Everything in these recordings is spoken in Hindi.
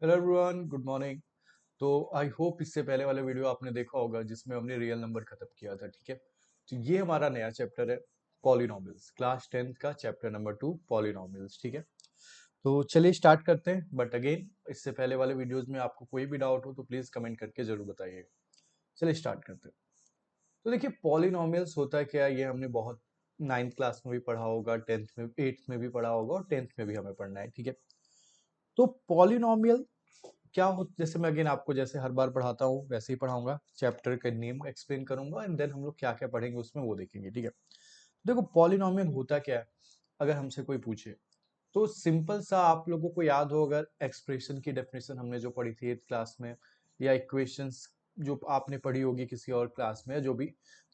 Hello everyone, good morning. तो आई होप इससे पहले वाला वीडियो आपने देखा होगा जिसमें हमने रियल नंबर खत्म किया था। ठीक है, तो ये हमारा नया चैप्टर है, पॉलिनॉमियल्स, क्लास 10th का चैप्टर नंबर 2, पॉलिनॉमियल्स। ठीक है, तो चलिए स्टार्ट करते हैं। बट अगेन, इससे पहले वाले वीडियोस में आपको कोई भी डाउट हो तो प्लीज कमेंट करके जरूर बताइएगा। चलिए स्टार्ट करते हैं। तो देखिए, पॉलिनॉमियल्स होता है क्या, ये हमने बहुत 9th क्लास में भी पढ़ा होगा, 10th में, 8th में भी पढ़ा होगा और 10th में भी हमें पढ़ना है। ठीक है, तो पॉलिनॉमियल क्या हो, जैसे मैं अगेन आपको जैसे हर बार पढ़ाता हूँ वैसे ही पढ़ाऊंगा, चैप्टर का नेम एक्सप्लेन करूंगा एंड देन हम लोग क्या क्या पढ़ेंगे उसमें वो देखेंगे। ठीक है, देखो पॉलिनॉमियल होता क्या है, अगर हमसे कोई पूछे तो सिंपल सा आप लोगों को याद हो, अगर एक्सप्रेशन की डेफिनेशन हमने जो पढ़ी थी 8th क्लास में, या इक्वेशंस जो आपने पढ़ी होगी किसी और क्लास में जो भी,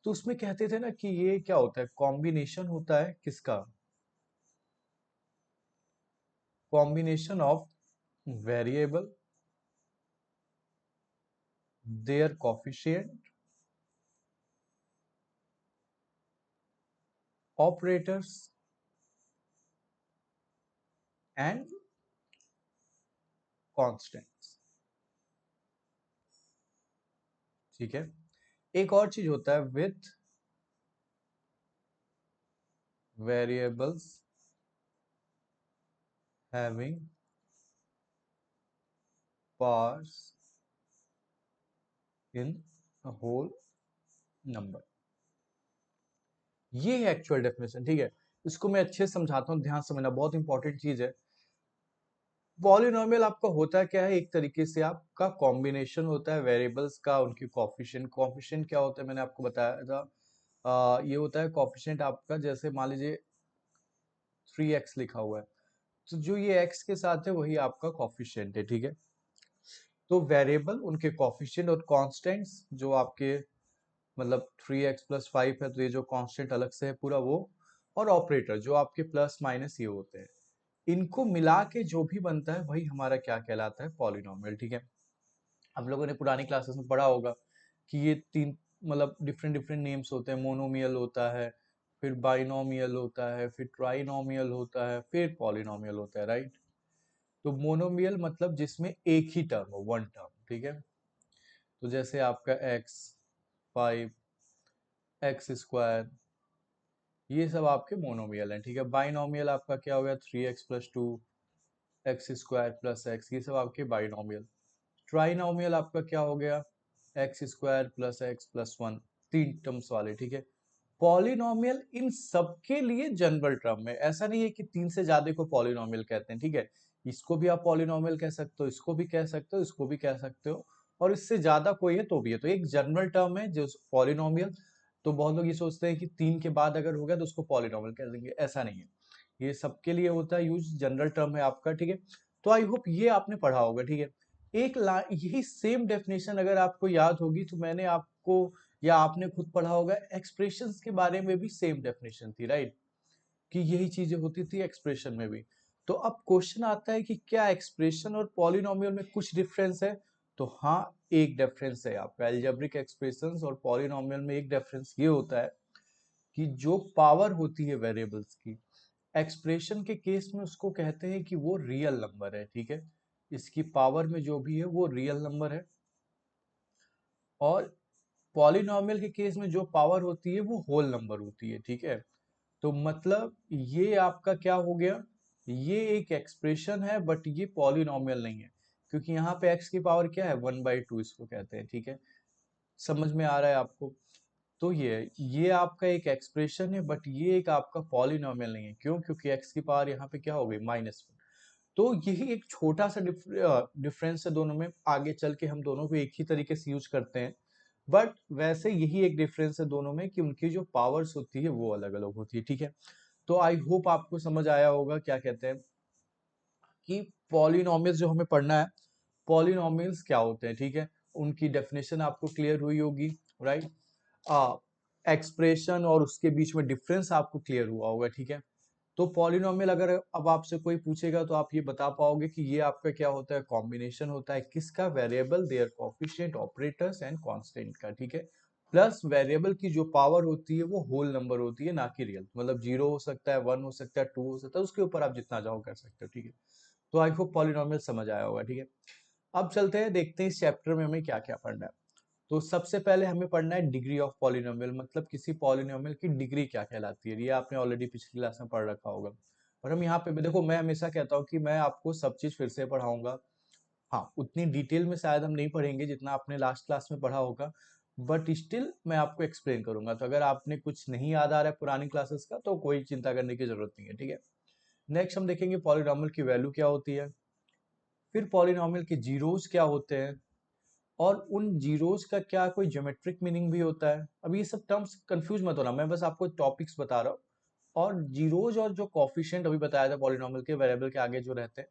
तो उसमें कहते थे ना कि ये क्या होता है, कॉम्बिनेशन होता है किसका, combination of variable, their coefficient, operators and constants. ठीक है, एक और चीज होता है with variables having parts in whole number. ये है एक्चुअल डेफिनेशन। ठीक है, इसको मैं अच्छे से समझाता हूँ, ध्यान से समझना, बहुत इंपॉर्टेंट चीज है। पॉलिनोमियल आपका होता क्या है, एक तरीके से आपका कॉम्बिनेशन होता है वेरिएबल्स का, उनकी कॉफिशिएंट। कॉफिशिएंट क्या होता है, मैंने आपको बताया था, ये होता है कॉफिशिएंट आपका, जैसे मान लीजिए 3x लिखा हुआ है, तो जो ये x के साथ है वही आपका कॉफिशिएंट है। ठीक है, तो वेरिएबल उनके कॉफिशिएंट और कांस्टेंट्स जो आपके, मतलब 3x+5 है तो ये जो कांस्टेंट अलग से है पूरा वो, और ऑपरेटर जो आपके प्लस माइनस ये होते हैं, इनको मिला के जो भी बनता है वही हमारा क्या कहलाता है, पॉलिनोमियल। ठीक है, आप लोगों ने पुरानी क्लासेस में पढ़ा होगा कि ये तीन, मतलब डिफरेंट डिफरेंट नेम्स होते हैं, मोनोमियल होता है, फिर बाइनोमियल होता है, फिर ट्राइनोमियल होता है, फिर पॉलिनोमियल होता है, राइट। तो मोनोमियल मतलब जिसमें एक ही टर्म हो, वन टर्म। ठीक है, तो जैसे आपका x, 5, x², ये सब आपके मोनोमियल हैं। ठीक है, बाइनोमियल आपका क्या हो गया, 3x+2, x² + x, ये सब आपके बाइनोमियल। ट्राइनोमियल आपका क्या हो गया, x² + x+1, तीन टर्म्स वाले। ठीक है, पॉलिनोमियल इन सबके लिए जनरल टर्म है, ऐसा नहीं है कि तीन से ज्यादा को पॉलिनोमियल कहते हैं। ठीक है, इसको भी आप पॉलिनोमियल कह सकते हो, इसको भी कह सकते हो, इसको भी कह सकते हो, और इससे ज्यादा कोई है तो भी है, तो एक जनरल टर्म है जो पॉलिनोमियल। तो बहुत लोग ये सोचते हैं कि तीन के बाद अगर हो गया तो उसको पॉलिनोमियल कह देंगे, ऐसा नहीं है, ये सबके लिए होता है यूज, जनरल टर्म है आपका। ठीक है, तो आई होप ये आपने पढ़ा होगा। ठीक है, एक यही सेम डेफिनेशन अगर आपको याद होगी तो मैंने आपको, या आपने खुद पढ़ा होगा, एक्सप्रेशंस के बारे में भी सेम डेफिनेशन थी, राइट, कि यही चीजें होती थी एक्सप्रेशन में भी। तो अब क्वेश्चन आता है कि क्या एक्सप्रेशन और पॉलिनोमियल में कुछ डिफरेंस है, तो हाँ, एक डिफरेंस है आपका, एल्जेब्रिक एक्सप्रेशंस और पॉलिनोमियल में एक डिफरेंस ये होता है कि जो पावर होती है वेरिएबल्स की, एक्सप्रेशन के केस में उसको कहते हैं कि वो रियल नंबर है। ठीक है, इसकी पावर में जो भी है वो रियल नंबर है, और पॉलिनोमियल के केस में जो पावर होती है वो होल नंबर होती है। ठीक है, तो मतलब ये आपका क्या हो गया, ये एक एक्सप्रेशन है बट ये पॉलिनोमियल नहीं है, क्योंकि यहाँ पे x की पावर क्या है, 1/2 इसको कहते हैं। ठीक है, समझ में आ रहा है आपको। तो ये आपका एक एक्सप्रेशन है बट ये एक आपका पॉलिनोमियल नहीं है, क्यों, क्योंकि x की पावर यहाँ पे क्या हो गई, -1। तो यही एक छोटा सा डिफरेंस है दोनों में, आगे चल के हम दोनों को एक ही तरीके से यूज करते हैं, बट वैसे यही एक डिफरेंस है दोनों में कि उनकी जो पावर्स होती है वो अलग अलग होती है। ठीक है, तो आई होप आपको समझ आया होगा क्या कहते हैं कि पॉलिनोमियल्स जो हमें पढ़ना है, पॉलिनोमियल्स क्या होते हैं। ठीक है, उनकी डेफिनेशन आपको क्लियर हुई होगी, राइट। एक्सप्रेशन और उसके बीच में डिफरेंस आपको क्लियर हुआ होगा। ठीक है, तो पॉलिनोमियल अगर अब आपसे कोई पूछेगा तो आप ये बता पाओगे कि ये आपका क्या होता है, कॉम्बिनेशन होता है किसका, variable, their coefficient, operators and constant का। ठीक है, प्लस वेरिएबल की जो पावर होती है वो होल नंबर होती है, ना कि रियल, मतलब 0 हो सकता है, 1 हो सकता है, 2 हो सकता है, उसके ऊपर आप जितना चाहो कर सकते हो। ठीक है, तो आई होप पॉलिनोमियल समझ आया होगा, ठीक है। अब चलते हैं, देखते हैं इस चैप्टर में हमें क्या क्या पढ़ना है। तो सबसे पहले हमें पढ़ना है डिग्री ऑफ पॉलिनोमियल, मतलब किसी पॉलिनोमियल की डिग्री क्या कहलाती है। ये आपने ऑलरेडी पिछली क्लास में पढ़ रखा होगा। और हम यहाँ पे देखो, मैं हमेशा कहता हूँ कि मैं आपको सब चीज फिर से पढ़ाऊंगा। हाँ, उतनी डिटेल में शायद हम नहीं पढ़ेंगे जितना आपने लास्ट क्लास में पढ़ा होगा, बट स्टिल मैं आपको एक्सप्लेन करूंगा। तो अगर आपने कुछ नहीं याद आ रहा है पुरानी क्लासेस का, तो कोई चिंता करने की जरूरत नहीं है, ठीक है। नेक्स्ट हम देखेंगे पॉलिनोमियल की वैल्यू क्या होती है, फिर पॉलिनोमियल के जीरोस क्या होते हैं, और उन जीरोस का क्या कोई ज्योमेट्रिक मीनिंग भी होता है। अब ये सब टर्म्स कंफ्यूज मत होना, मैं बस आपको टॉपिक्स बता रहा हूँ। और जीरोज और जो कॉफिशिएंट अभी बताया था पॉलिनोमियल के वेरिएबल के आगे जो रहते हैं,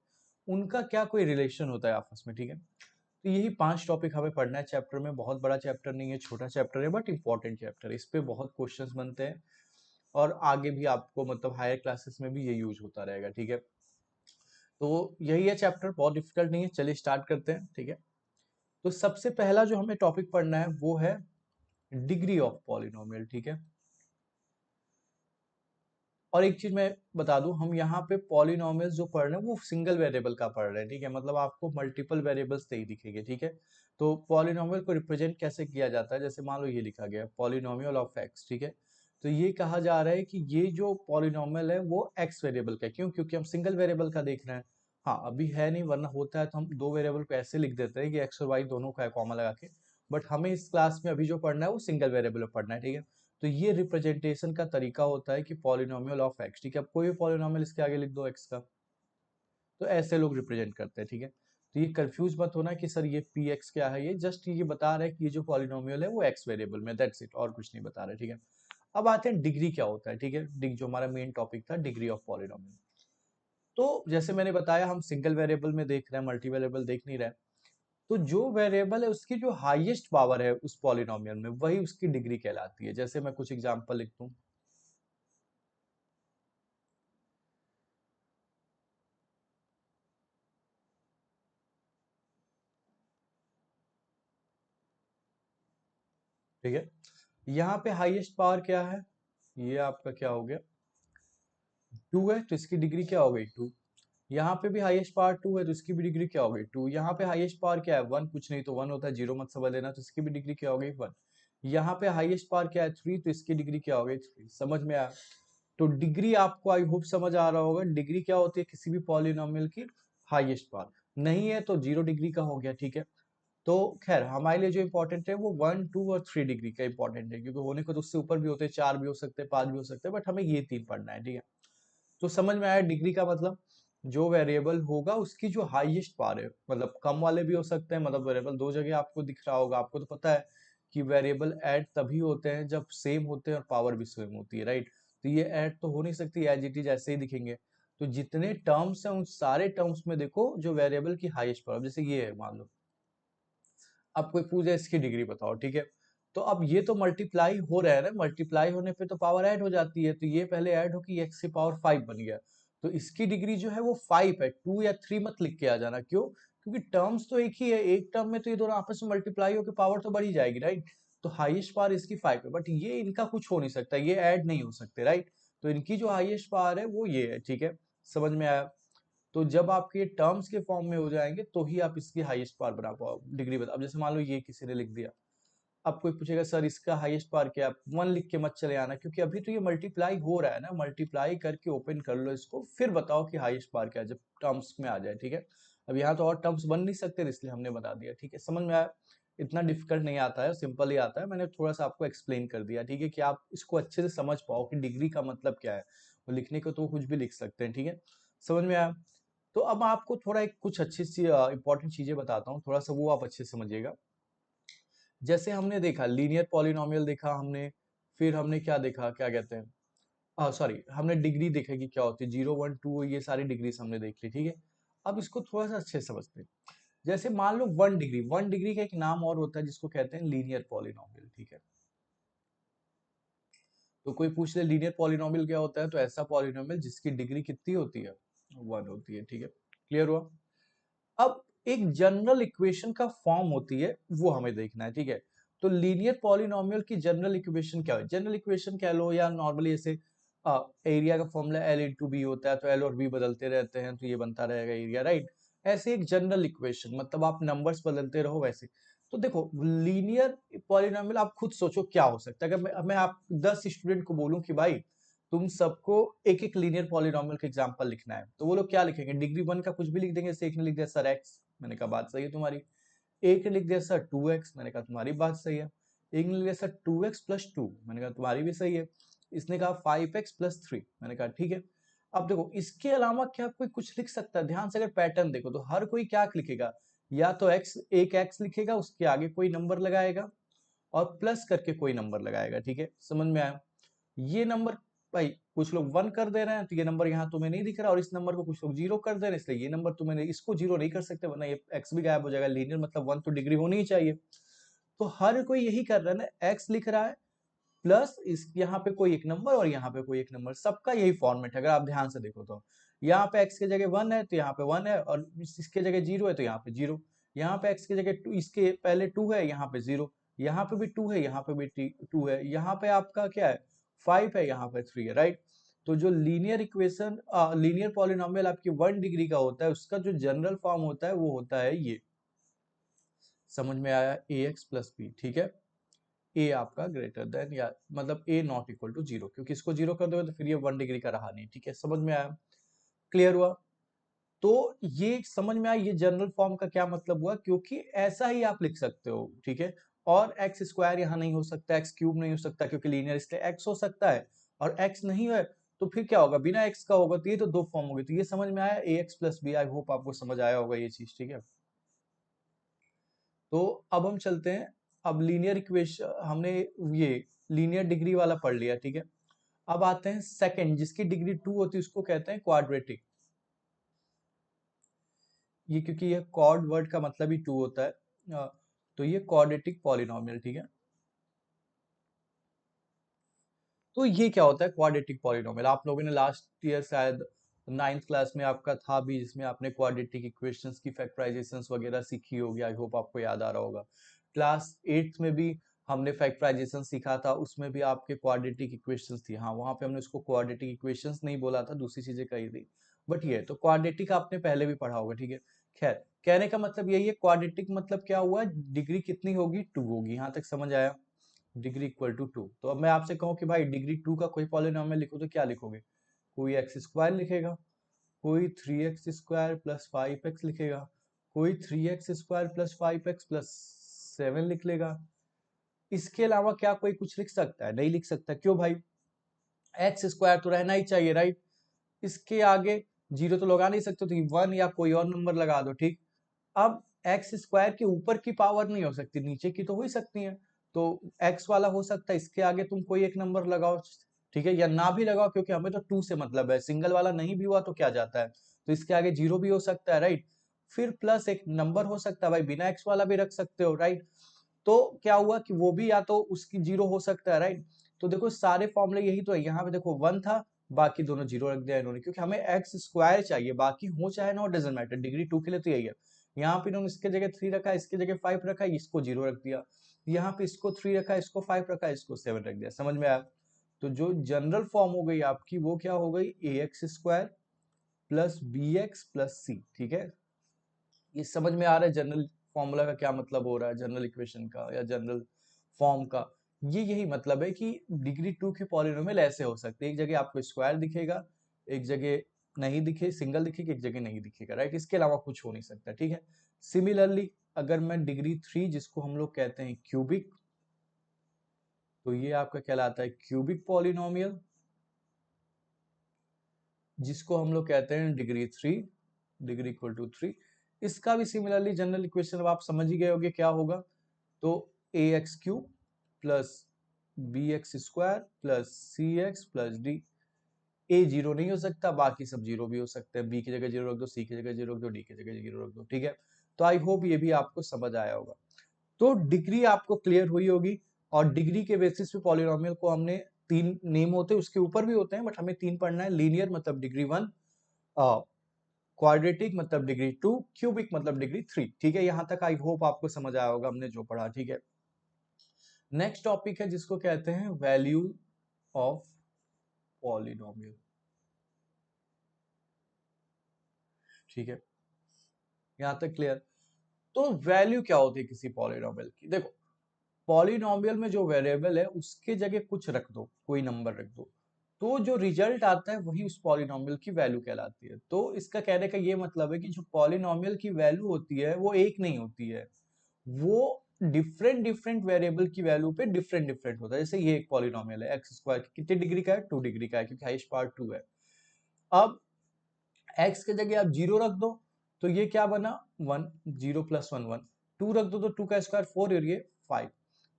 उनका क्या कोई रिलेशन होता है आपस में, ठीक है। तो यही 5 टॉपिक हमें पढ़ना है चैप्टर में। बहुत बड़ा चैप्टर नहीं है, छोटा चैप्टर है, बट इंपॉर्टेंट चैप्टर है। इस पे बहुत क्वेश्चंस बनते हैं, और आगे भी आपको मतलब हायर क्लासेस में भी ये यूज होता रहेगा, ठीक है। तो यही है चैप्टर, बहुत डिफिकल्ट नहीं है। चलिए स्टार्ट करते हैं, ठीक है। तो सबसे पहला जो हमें टॉपिक पढ़ना है वो है डिग्री ऑफ पॉलिनोमियल, ठीक है। और एक चीज मैं बता दूं, हम यहाँ पे पॉलिनोमियल्स जो पढ़ रहे हैं वो सिंगल वेरिएबल का पढ़ रहे हैं, ठीक है। मतलब आपको मल्टीपल वेरिएबल्स नहीं दिखेंगे, ठीक है। तो पॉलिनोमियल को रिप्रेजेंट कैसे किया जाता है, जैसे मान लो ये लिखा गया पॉलिनोमियल ऑफ एक्स, ठीक है। तो ये कहा जा रहा है कि ये जो पॉलिनोमियल है वो एक्स वेरिएबल का है। क्यों? क्योंकि हम सिंगल वेरिएबल का देख रहे हैं। हाँ, अभी है नहीं, वरना होता है तो हम दो वेरिएबल को ऐसे लिख देते हैं कि एक्स और वाई दोनों का है कॉमा लगा के। बट हमें इस क्लास में अभी जो पढ़ना है वो सिंगल वेरिएबल में पढ़ना है, ठीक है। तो ये रिप्रेजेंटेशन का तरीका होता है कि पॉलिनोमियल ऑफ एक्स, ठीक है। अब कोई भी पॉलिनोमियल इसके आगे लिख दो एक्स का, तो ऐसे लोग रिप्रेजेंट करते हैं, ठीक है। तो ये कंफ्यूज मत होना कि सर ये पी एक्स क्या है, ये जस्ट ये बता रहे हैं कि ये जो पॉलिनोमियल है वो एक्स वेरिएबल में, दैट्स इट, और कुछ नहीं बता रहे, ठीक है। अब आते हैं डिग्री क्या होता है, ठीक है। जो हमारा मेन टॉपिक था, डिग्री ऑफ पॉलिनोमियल। तो जैसे मैंने बताया, हम सिंगल वेरिएबल में देख रहे हैं, मल्टी वेरिएबल देख नहीं रहे। तो जो वेरिएबल है उसकी जो हाईएस्ट पावर है उस पॉलिनोमियल में, वही उसकी डिग्री कहलाती है। जैसे मैं कुछ एग्जांपल लिख दूं, ठीक है। यहाँ पे हाईएस्ट पावर क्या है, ये आपका क्या हो गया, 2 है, तो इसकी डिग्री क्या हो गई, 2। यहाँ पे भी हाईएस्ट पावर 2 है, तो इसकी भी डिग्री क्या हो गई, 2। यहाँ पे हाईएस्ट पावर क्या है, 1, कुछ नहीं तो 1 होता है, जीरो मत समझ लेना, तो इसकी भी डिग्री क्या हो गई, 1। यहाँ पे हाईएस्ट पावर क्या है, 3, तो इसकी डिग्री क्या हो गई, 3। समझ में आया? तो डिग्री आपको आई होप समझ आ रहा होगा, डिग्री क्या होती है किसी भी पॉलिनोमियल की, हाईएस्ट पावर। नहीं है तो 0 डिग्री का हो गया, ठीक है। तो खैर हमारे लिए जो इंपॉर्टेंट है वो 1, 2 और 3 डिग्री का इंपॉर्टेंट है, क्योंकि होने को तो उससे ऊपर भी होते हैं, 4 भी हो सकते हैं, 5 भी हो सकते हैं, बट हमें ये 3 पढ़ना है, ठीक है। तो समझ में आया डिग्री का मतलब, जो वेरिएबल होगा उसकी जो हाईएस्ट पावर है, मतलब कम वाले भी हो सकते हैं, मतलब वेरिएबल दो जगह आपको दिख रहा होगा। आपको तो पता है कि वेरिएबल ऐड तभी होते हैं जब सेम होते हैं और पावर भी सेम होती है, राइट। तो ये ऐड तो हो नहीं सकती, एज इट इज ऐसे ही दिखेंगे। तो जितने टर्म्स हैं उन सारे टर्म्स में देखो जो वेरिएबल की हाईएस्ट पावर, जैसे ये है मान लो, अब कोई पूछे इसकी डिग्री बताओ, ठीक है। तो अब ये तो मल्टीप्लाई हो रहा है ना, मल्टीप्लाई होने पे तो पावर ऐड हो जाती है। तो ये पहले ऐड हो कि एक्स की पावर 5 बन गया, तो इसकी डिग्री जो है वो 5 है, 2 या 3 मत लिख के आ जाना। क्यों? क्योंकि टर्म्स तो एक ही है, एक टर्म में तो ये दोनों आपस में मल्टीप्लाई होकर पावर तो बढ़ी जाएगी, राइट। तो हाईएस्ट पावर इसकी 5 है, बट ये इनका कुछ हो नहीं सकता, ये ऐड नहीं हो सकते, राइट। तो इनकी जो हाईएस्ट पावर है वो ये है, ठीक है। समझ में आया? तो जब आपके टर्म्स के फॉर्म में हो जाएंगे तो ही आप इसकी हाईएस्ट पावर बना पाओ, डिग्री बता। अब जैसे मान लो ये किसी ने लिख दिया, अब कोई पूछेगा सर इसका हाईएस्ट पावर क्या है, 1 लिख के मत चले आना, क्योंकि अभी तो ये मल्टीप्लाई हो रहा है ना। मल्टीप्लाई करके ओपन कर लो इसको, फिर बताओ कि हाईएस्ट पावर क्या है, जब टर्म्स में आ जाए, ठीक है। अब यहाँ तो और टर्म्स बन नहीं सकते, इसलिए हमने बता दिया, ठीक है। समझ में आया? इतना डिफिकल्ट नहीं आता है, सिंपल ही आता है। मैंने थोड़ा सा आपको एक्सप्लेन कर दिया, ठीक है, कि आप इसको अच्छे से समझ पाओ कि डिग्री का मतलब क्या है। वो लिखने को तो कुछ भी लिख सकते हैं, ठीक है। समझ में आया? तो अब आपको थोड़ा एक कुछ अच्छी सी इंपॉर्टेंट चीजें बताता हूँ, थोड़ा सा वो आप अच्छे से समझिएगा। जैसे हमने देखा लीनियर पॉलिनोमियल देखा हमने, फिर हमने क्या देखा, क्या कहते हैं, सॉरी, हमने डिग्री देखा कि क्या होती है, 0, 1, 2, ये सारी डिग्रीज हमने देख ली, ठीक है। अब इसको थोड़ा सा अच्छे से समझते हैं। जैसे मान लो 1 डिग्री, 1 डिग्री का एक नाम और होता है जिसको कहते हैं लीनियर पॉलिनोमियल, ठीक है। तो कोई पूछ ले लीनियर पॉलिनोमियल क्या होता है, तो ऐसा पॉलिनोमियल जिसकी डिग्री कितनी होती है, 1 होती है, ठीक है। क्लियर हुआ? अब एक जनरल इक्वेशन का फॉर्म होती है, वो हमें देखना है, ठीक है। तो लीनियर पॉलिनोमियल की जनरल इक्वेशन क्या है, जनरल इक्वेशन कह लो या नॉर्मली ऐसे एरिया का फॉर्मूला एल इंटू बी होता है, तो एल और बी बदलते रहते हैं तो ये बनता रहेगा एरिया, राइट। ऐसे एक जनरल इक्वेशन, मतलब आप नंबर्स बदलते रहो वैसे। तो देखो लीनियर पॉलिनोमियल आप खुद सोचो क्या हो सकता है। अगर मैं आप 10 स्टूडेंट को बोलूं कि भाई तुम सबको एक एक लीनियर पॉलिनोमियल का एग्जांपल लिखना है, तो वो लोग क्या लिखेंगे? डिग्री 1 का कुछ भी लिख देंगे। जैसे एक ने लिख दिया सर एक्स, मैंने कहा बात सही है तुम्हारी। एक ने लिख दिया सर 2x, मैंने कहा तुम्हारी बात सही है। एक ने लिख दिया सर 2x+2, मैंने कहा तुम्हारी भी सही है। इसने कहा 5x+3, मैंने कहा ठीक है। अब देखो इसके अलावा क्या कोई कुछ लिख सकता है? ध्यान से अगर पैटर्न देखो तो हर कोई क्या लिखेगा, या तो x, एक x लिखेगा, उसके आगे कोई नंबर लगाएगा और प्लस करके कोई नंबर लगाएगा, ठीक है, समझ में आया? ये नंबर भाई कुछ लोग 1 कर दे रहे हैं तो ये नंबर यहाँ तुम्हें नहीं दिख रहा, और इस नंबर को कुछ लोग 0 कर दे रहे हैं, इसलिए ये नंबर तुम्हें नहीं, इसको 0 नहीं कर सकते वरना ये x भी गायब हो जाएगा। लीनियर मतलब 1 तो डिग्री होनी ही चाहिए। तो हर कोई यही कर रहा है ना, x लिख रहा है प्लस इस यहाँ पे कोई एक नंबर और यहाँ पे कोई एक नंबर, सबका यही फॉर्मेट है। अगर आप ध्यान से देखो तो यहाँ पे x के जगह 1 है तो यहाँ पे 1 है, और इसके जगह 0 है तो यहाँ पे 0। यहाँ पे x के जगह 2, इसके पहले 2 है, यहाँ पे 0। यहाँ पे भी 2 है, यहाँ पे भी 2 है। यहाँ पे आपका क्या है? 5 है, यहाँ पे 3 है, राइट। तो जो लीनियर इक्वेशन, लीनियर पॉलिनोमियल आपकी 1 डिग्री का होता है, उसका जो जनरल फॉर्म होता है वो होता है ये। समझ में आया? ax+b, ठीक है। ए आपका ग्रेटर देन, या मतलब ए नॉट इक्वल टू 0, क्योंकि इसको 0 कर दोगे तो फिर ये 1 डिग्री का रहा नहीं, ठीक है। समझ में आया? क्लियर हुआ? तो ये समझ में आया ये जनरल फॉर्म का क्या मतलब हुआ, क्योंकि ऐसा ही आप लिख सकते हो, ठीक है। और एक्स स्क्वायर यहाँ नहीं हो सकता, एक्स क्यूब नहीं हो सकता, क्योंकि लीनियर, इसलिए एक्स हो सकता है। और एक्स नहीं है तो फिर क्या होगा? बिना एक्स का होगा, तो ये तो दो फॉर्म हो गई। तो ये समझ में आया ax+b। आई होप आपको समझ आया होगा ये चीज, ठीक है। तो अब हम चलते हैं, अब लीनियर इक्वेशन हमने ये लीनियर डिग्री वाला पढ़ लिया, ठीक है। अब आते हैं सेकंड, जिसकी डिग्री 2 होती है, उसको कहते हैं क्वाड्रेटिक। ये क्योंकि ये क्वाड वर्ड का मतलब ही 2 होता है, तो ये क्वाड्रेटिक पॉलिनोमियल, ठीक है। तो ये क्या होता है क्वाड्रेटिक पॉलिनोमियल? आप लोगों ने लास्ट ईयर शायद 9th क्लास में आपका था भी, जिसमें आपने क्वाड्रेटिक इक्वेशंस की फैक्टराइजेशंस वगैरह सीखी होगी। आई होप आपको याद आ रहा होगा। क्लास 8th में भी हमने फैक्टराइजेशन सीखा था, उसमें भी आपके क्वाड्रेटिक इक्वेशंस थी। हाँ, वहां पे हमने उसको क्वाड्रेटिक इक्वेशंस नहीं बोला था, दूसरी चीजें कही थी। बट ये तो क्वाड्रेटिक आपने पहले भी पढ़ा होगा, ठीक है। खैर, कहने का मतलब यही है, क्वाड्रेटिक मतलब क्या हुआ? डिग्री कितनी होगी? 2 होगी। यहाँ तक समझ आया? Degree equal to 2। तो अब मैं आपसे कहूं कि भाई डिग्री 2 का कोई पॉलिनोमियल लिखो, तो क्या लिखोगे? कोई एक्स स्क्वायर लिखेगा, कोई 3x² + 5x लिखेगा, कोई 3x² + 5x + 7 लिख लेगा। इसके अलावा क्या कोई कुछ लिख सकता है? नहीं लिख सकता। क्यों भाई? एक्स स्क्वायर तो रहना ही चाहिए, राइट। इसके आगे 0 तो लगा नहीं सकते, तो 1 या कोई और नंबर लगा दो, ठीक। अब एक्स स्क्वायर के ऊपर की पावर नहीं हो सकती, नीचे की तो हो ही सकती है। तो एक्स वाला हो सकता है, इसके आगे तुम कोई एक नंबर लगाओ, ठीक है, या ना भी लगाओ, क्योंकि हमें तो 2 से मतलब है। सिंगल वाला नहीं भी हुआ तो क्या जाता है, तो इसके आगे 0 भी हो सकता है, राइट। फिर प्लस एक नंबर हो सकता है, भाई बिना एक्स वाला भी रख सकते हो, राइट। तो क्या हुआ कि वो भी या तो उसकी 0 हो सकता है, राइट। तो देखो सारे फॉर्मूले यही तो है। यहाँ पे देखो 1 था, बाकी दोनों 0 रख दिया इन्होंने, क्योंकि हमें एक्स स्क्वायर चाहिए, बाकी हो चाहे ना, डजेंट मैटर। डिग्री 2 के लिए तो यही है। यहाँ पे इन्होंने इसके जगह 3 रखा है, इसके जगह 5 रखा है, इसको 0 रख दिया। यहाँ पे इसको 3 रखा है, इसको 5 रखा है, इसको 7 रख दिया। समझ में आया? तो जो जनरल फॉर्म हो गई आपकी, वो क्या हो गई? ax² + bx + c, ठीक है। ये समझ में आ रहा है जनरल फॉर्मूला का क्या मतलब हो रहा है, जनरल इक्वेशन का या जनरल फॉर्म का? ये यही मतलब है कि डिग्री 2 के पॉलिनोमियल ऐसे हो सकते हैं, एक जगह आपको स्क्वायर दिखेगा, एक जगह नहीं दिखे, सिंगल दिखेगा, एक जगह नहीं दिखेगा, राइट। इसके अलावा कुछ हो नहीं सकता, ठीक है। सिमिलरली अगर मैं डिग्री 3, जिसको हम लोग कहते हैं क्यूबिक, तो ये आपका कहलाता है क्यूबिक पॉलिनोमियल, जिसको हम लोग कहते हैं डिग्री 3, डिग्री इक्वल टू 3। इसका भी सिमिलरली जनरल इक्वेशन अब आप समझ ही गए होंगे क्या होगा। तो ax³ + bx² + cx + d। a 0 नहीं हो सकता, बाकी सब 0 भी हो सकते हैं। b की जगह 0 रख दो, c की जगह 0 रख दो, d की जगह 0 रख दो, ठीक है। तो आई होप ये भी आपको समझ आया होगा। तो डिग्री आपको क्लियर हुई होगी, और डिग्री के बेसिस पे पॉलिनोमियल को हमने 3 नेम होते हैं, उसके ऊपर भी होते हैं, बट हमें 3 पढ़ना है। लीनियर मतलब डिग्री 1, क्वाड्रेटिक मतलब डिग्री 2, क्यूबिक मतलब डिग्री 3, ठीक है। यहां तक आई होप आपको समझ आया होगा हमने जो पढ़ा, ठीक है। नेक्स्ट टॉपिक है जिसको कहते हैं वैल्यू ऑफ पॉलिनोमियल, ठीक है, यहां तक क्लियर। तो वैल्यू क्या होती है किसी पॉलिनोमियल की? देखो, पॉलिनोमियल में जो वेरिएबल है उसके जगह कुछ रख दो, कोई नंबर रख दो, तो जो रिजल्ट आता है वही उस पॉलिनोमियल की वैल्यू कहलाती है। तो इसका कहने का ये मतलब है कि जो पॉलिनोमियल की वैल्यू होती है वो एक नहीं होती है, वो डिफरेंट डिफरेंट वेरिएबल की वैल्यू पे डिफरेंट डिफरेंट होता है। जैसे ये एक पॉलिनोमियल है एक्स स्क्वायर, कितने डिग्री का है? 2 डिग्री का है, क्योंकि हाईएस्ट पार्ट 2 है। अब एक्स के जगह आप 0 रख दो तो ये क्या बना? 1, 0 प्लस 1 1, 2 रख दो तो 2 का स्क्वायर 4 और ये 5,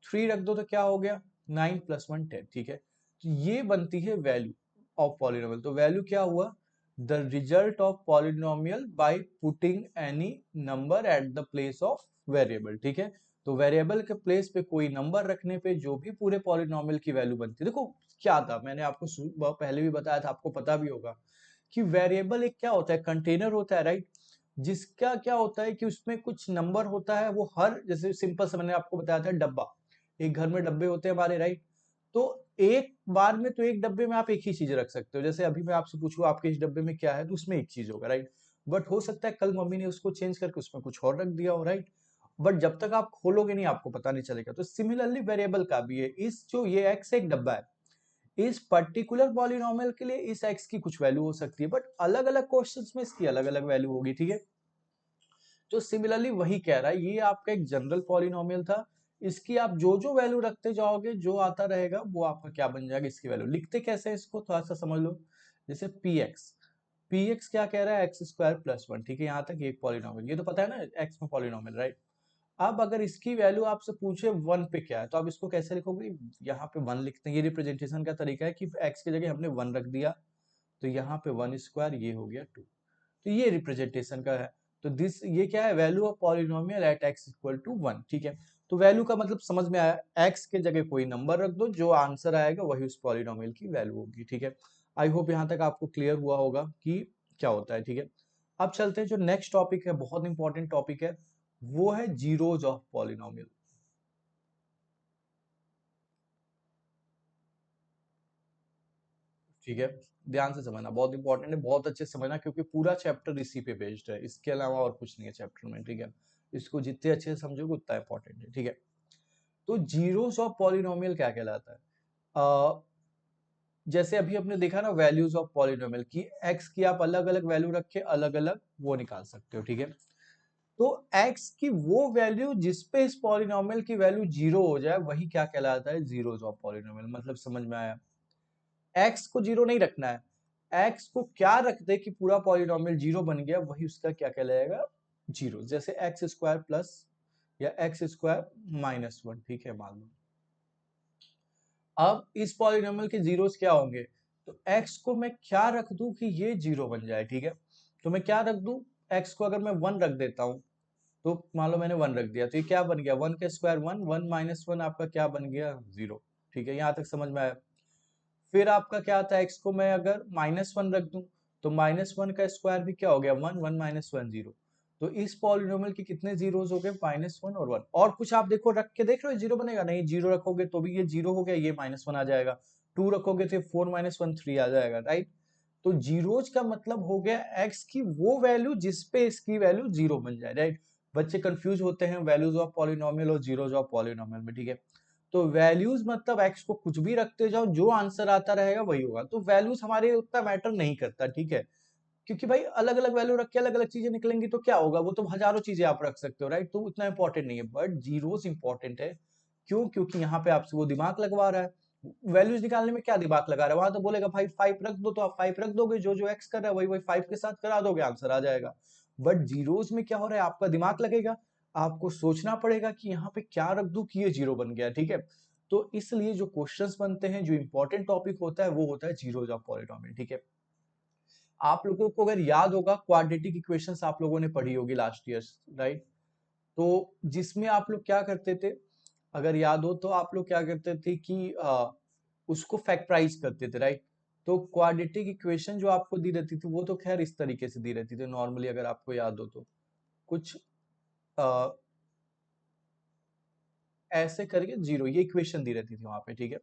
3 रख दो तो क्या हो गया? 9 प्लस 1 10, ठीक है। तो ये बनती है वैल्यू ऑफ पॉलिनोमियल। तो वैल्यू क्या हुआ? The result of polynomial by putting any number at the place of variable, ठीक है। तो वेरिएबल के प्लेस पे कोई नंबर रखने पे जो भी पूरे पॉलिनोमियल की वैल्यू बनती है। देखो क्या था, मैंने आपको पहले भी बताया था, आपको पता भी होगा कि वेरिएबल एक क्या होता है? कंटेनर होता है, राइट? जिसका क्या होता है कि उसमें कुछ नंबर होता है, वो हर, जैसे सिंपल से मैंने आपको बताया था डब्बा, एक घर में डब्बे होते हैं हमारे, राइट? तो एक बार में तो एक डब्बे में आप एक ही चीज रख सकते हो। जैसे अभी मैं आपसे पूछूं आपके इस डब्बे में क्या है, तो उसमें एक चीज होगा, राइट? बट हो सकता है कल मम्मी ने उसको चेंज करके उसमें कुछ और रख दिया हो, राइट? बट जब तक आप खोलोगे नहीं आपको पता नहीं चलेगा। तो सिमिलरली वेरिएबल का भी है, इस जो ये एक्स एक डब्बा है, इस पर्टिकुलर पॉलिनोमियल के लिए इस x की कुछ वैल्यू हो सकती है, बट अलग अलग क्वेश्चंस में इसकी अलग अलग वैल्यू होगी, ठीक है। तो सिमिलरली वही कह रहा है, ये आपका एक जनरल पॉलिनोमियल था, इसकी आप जो जो वैल्यू रखते जाओगे जो आता रहेगा वो आपका क्या बन जाएगा, इसकी वैल्यू। लिखते कैसे है इसको थोड़ा सा समझ लो। जैसे पी एक्स क्या कह रहा है? एक्स स्क्वायर प्लस 1, ठीक है, यहाँ तक एक पॉलिनोमियल, ये तो पता है ना एक्स में पॉलिनोमियल, राइट? अब अगर इसकी वैल्यू आपसे पूछे 1 पे क्या है, तो आप इसको कैसे लिखोगे? यहाँ पे 1 लिखते हैं, ये रिप्रेजेंटेशन का तरीका है कि एक्स की जगह हमने 1 रख दिया, तो यहाँ पे 1 स्क्वायर, ये हो गया 2, तो ये रिप्रेजेंटेशन का है। तो दिस ये क्या है? Value of polynomial at x equal to 1, ठीक है। तो वैल्यू का मतलब समझ में आया, एक्स के जगह कोई नंबर रख दो, जो आंसर आएगा वही उस पॉलिनोमियल की वैल्यू होगी, ठीक है। आई होप यहाँ तक आपको क्लियर हुआ होगा कि क्या होता है, ठीक है। अब चलते हैं, जो नेक्स्ट टॉपिक है बहुत इंपॉर्टेंट टॉपिक है, वो है जीरोज ऑफ पॉलिनोमियल, ठीक है। ध्यान से समझना, बहुत इंपॉर्टेंट है, बहुत अच्छे से समझना, क्योंकि पूरा चैप्टर इसी पे बेस्ड है, इसके अलावा और कुछ नहीं है चैप्टर में, ठीक है। इसको जितने अच्छे से समझोगे उतना इंपॉर्टेंट है, ठीक है। तो जीरोस ऑफ पॉलिनोमियल क्या कहलाता है? अ, जैसे अभी आपने देखा ना वैल्यूज ऑफ पॉलिनोमियल की, एक्स की आप अलग अलग वैल्यू रख के अलग अलग वो निकाल सकते हो, ठीक है। तो एक्स की वो वैल्यू जिसपे इस पॉलिनोमियल की वैल्यू जीरो हो जाए वही क्या कहलाता है? Zeros of polynomial. मतलब समझ में आया? एक्स को जीरो नहीं रखना है, एक्स को क्या रख दे कि पूरा पॉलिनोमियल जीरो बन गया, वही उसका क्या कहलाएगा? जीरो। जैसे एक्स स्क्वायर प्लस या एक्स स्क्वायर माइनस 1, ठीक है, मान लो। अब इस पॉलिनोमियल के जीरोस क्या होंगे? तो एक्स को मैं क्या रख दूं कि ये जीरो बन जाए, ठीक है। तो मैं क्या रख दूं? एक्स को अगर मैं 1 रख देता हूं, तो मान लो मैंने 1 रख दिया, तो ये क्या बन गया? 1 का स्क्वायर 1, 1 माइनस 1 आपका क्या बन गया? जीरो, ठीक है। यहां तक समझ में आया? फिर आपका क्या आता है? एक्स को मैं अगर -1 रख दूं, तो -1 का स्क्वायर भी क्या हो गया? 1, 1 माइनस 1 जीरो। तो इस पॉलिनोमियल के कितने जीरोस हो गए? -1 और 1। और कुछ आप देखो, रख के देख रहे हो जीरो बनेगा? नहीं, जीरो रखोगे तो भी ये जीरो हो गया, ये -1 आ जाएगा। 2 रखोगे तो 4 माइनस 1 3 आ जाएगा, राइट? तो जीरोज का मतलब हो गया एक्स की वो वैल्यू जिसपे इसकी वैल्यू जीरो बन जाए, राइट? बच्चे कंफ्यूज होते हैं वैल्यूज ऑफ पॉलिनोमियल और जीरोज ऑफ पॉलिनोमियल में, ठीक है। तो वैल्यूज मतलब एक्स को कुछ भी रखते जाओ, जो आंसर आता रहेगा वही होगा। तो वैल्यूज हमारे उतना मैटर नहीं करता, ठीक है, क्योंकि भाई अलग अलग वैल्यू रख के अलग अलग चीजें निकलेंगी तो क्या होगा? वो तो हजारों चीजें आप रख सकते हो, राइट? तो उतना इंपॉर्टेंट नहीं है, बट जीरोस इंपॉर्टेंट है। क्यों? क्योंकि यहाँ पे आपसे वो दिमाग लगवा रहा है। वैल्यूज निकालने में क्या दिमाग लगा रहा है? वहां तो बोलेगा भाई 5 रख दो, तो आप 5 रख दोगे, जो जो एक्स कर रहा है वही वही 5 के साथ करा दोगे, आंसर आ जाएगा। बट जीरोस में क्या हो रहा है? आपका दिमाग लगेगा, आपको सोचना पड़ेगा कि यहाँ पे क्या रख दूं कि ये जीरो बन गया, ठीक है। तो इसलिए जो क्वेश्चंस बनते हैं, जो इंपॉर्टेंट टॉपिक होता है वो होता है जीरोज ऑफ पॉलिनोमियल, ठीक है। आप लोगों को अगर याद होगा, क्वाड्रेटिक इक्वेशंस आप लोगों ने पढ़ी होगी लास्ट ईयर, राइट? तो जिसमें आप लोग क्या करते थे, अगर याद हो तो आप लोग क्या करते थे कि उसको फैक्टराइज करते थे, राइट? तो क्वाड्रेटिक इक्वेशन जो आपको दी रहती थी वो तो खैर इस तरीके से दी रहती थी नॉर्मली, अगर आपको याद हो तो कुछ आ, ऐसे करके जीरो, ये इक्वेशन दी रहती थी वहां पे, ठीक है।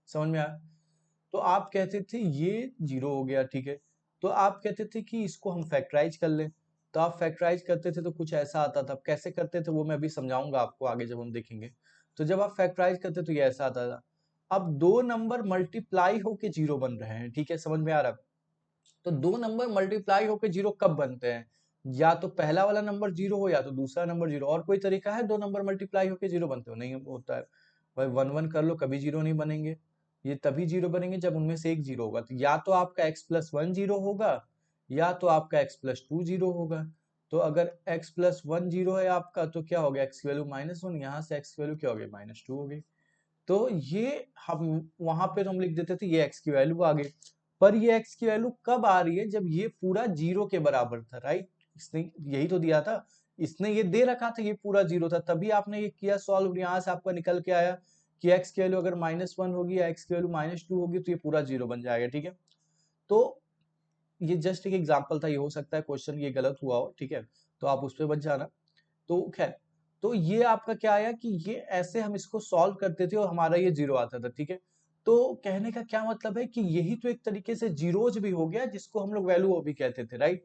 समझ में आया? तो आप कहते थे ये 0 हो गया, ठीक है। तो आप कहते थे कि इसको हम फैक्टराइज कर लें, तो आप फैक्टराइज करते थे तो कुछ ऐसा आता था। कैसे करते थे वो मैं अभी समझाऊंगा आपको आगे जब हम देखेंगे। तो जब आप फैक्टराइज करते तो ये ऐसा आता था। अब दो नंबर मल्टीप्लाई होके 0 बन रहे हैं, ठीक है, समझ में आ रहा है। तो दो नंबर मल्टीप्लाई होके 0 कब बनते हैं? या तो पहला वाला नंबर 0 हो या तो दूसरा नंबर 0। और कोई तरीका है दो नंबर मल्टीप्लाई होके 0 बनते हो? नहीं होता है भाई। 1 1 कर लो, कभी 0 नहीं बनेंगे। ये तभी 0 बनेंगे जब उनमें से एक 0 होगा। तो या तो आपका x+1 0 होगा, या तो आपका x+2 0 होगा। तो अगर x+1 0 है आपका, तो क्या हो गया, x की वैल्यू -1, यहाँ से x की वैल्यू क्या हो गई, -2 हो गई। तो ये हम वहां पे तो हम लिख देते थे ये x की वैल्यू आ गई। पर ये x की वैल्यू कब आ रही है, जब ये पूरा 0 के बराबर था, राइट। इसने यही तो दिया था, इसने ये दे रखा था, ये पूरा 0 था, तभी आपने ये किया सॉल्व। यहाँ से आपका निकल के आया कि x की वैल्यू अगर -1 होगी या x की वैल्यू -2 होगी तो ये पूरा 0 बन जाएगा, ठीक है। तो ये जस्ट एक एग्जाम्पल था, ये हो सकता है क्वेश्चन ये गलत हुआ हो, ठीक है, तो आप उस पर बच जाना। तो खैर, तो ये आपका क्या आया कि ये ऐसे हम इसको सॉल्व करते थे और हमारा ये 0 आता था, ठीक है। तो कहने का क्या मतलब है कि यही तो एक तरीके से जीरोज भी हो गया, जिसको हम लोग वैल्यू भी कहते थे, राइट।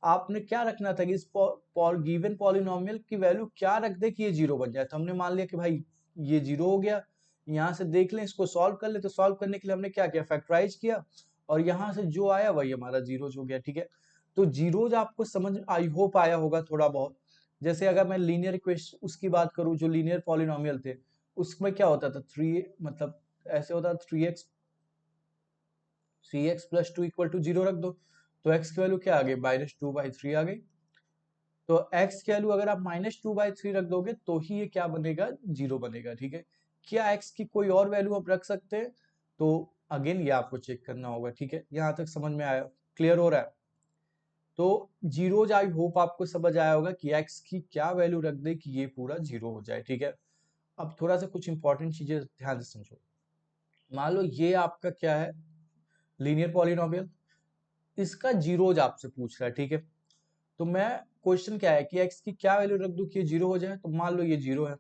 आपने क्या रखना था कि इस गिवन पॉलिनोमियल की वैल्यू क्या रख दे कि ये 0 बन जाए। तो हमने मान लिया कि भाई ये 0 हो गया, यहाँ से देख लें, इसको सॉल्व कर ले। तो सॉल्व करने के लिए हमने क्या किया, फैक्टराइज किया, और यहाँ से जो आया वही हमारा जीरोज हो गया, ठीक है। तो जीरोज आपको समझ आई होप आया होगा थोड़ा बहुत। जैसे अगर मैं लीनियर इक्वेशन उसकी बात करूं, जो लीनियर पॉलिनोमियल थे, उसमें क्या होता था, 3 मतलब ऐसे होता था, 3x+2 = 0 रख दो, तो x की वैल्यू क्या आ गई, -2/3 आ गई। तो x की वैल्यू अगर आप -2/3 रख दोगे तो ही ये क्या बनेगा, 0 बनेगा, ठीक है। क्या x की कोई और वैल्यू आप रख सकते हैं? तो अगेन ये आपको चेक करना होगा, ठीक है। यहाँ तक समझ में आया, क्लियर हो रहा है। तो जीरोज आई होप आपको समझ आया होगा कि x की क्या वैल्यू रख दे कि ये पूरा 0 हो जाए, ठीक है। अब थोड़ा सा कुछ इंपॉर्टेंट चीजें ध्यान से समझो। मान लो ये आपका क्या है, लीनियर पॉलिनोमियल, इसका जीरोज आपसे पूछ रहा है, ठीक है। तो मैं क्वेश्चन क्या है कि x की क्या वैल्यू रख दूं कि ये 0 हो जाए। तो मान लो ये 0 है,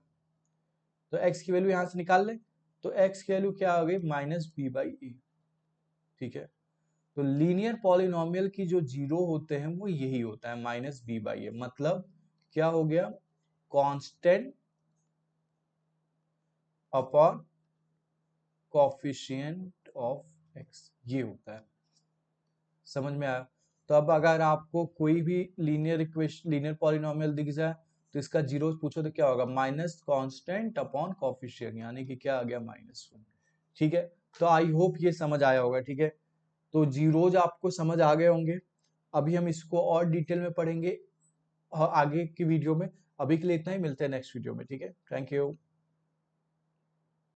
तो x की वैल्यू यहां से निकाल ले। तो x की वैल्यू क्या आ गई, -b/a, ठीक है। तो लीनियर पॉलिनोमियल की जो 0 होते हैं वो यही होता है, -b/a। मतलब क्या हो गया, constant upon coefficient of x, ये होता है। समझ में आया। तो अब अगर आपको कोई भी लीनियर इक्वेशन, लीनियर पॉलिनोमियल दिख जाए, तो इसका जीरो पूछो तो क्या होगा, माइनस कांस्टेंट अपॉन कोफिशिएंट, यानी कि क्या आ गया, -1, ठीक है। तो आई होप ये समझ आया होगा, ठीक है। तो जीरोज आपको समझ आ गए होंगे। अभी हम इसको और डिटेल में पढ़ेंगे आगे की वीडियो में। अभी के लिए इतना ही, मिलते हैं नेक्स्ट वीडियो में, ठीक है। Thank you.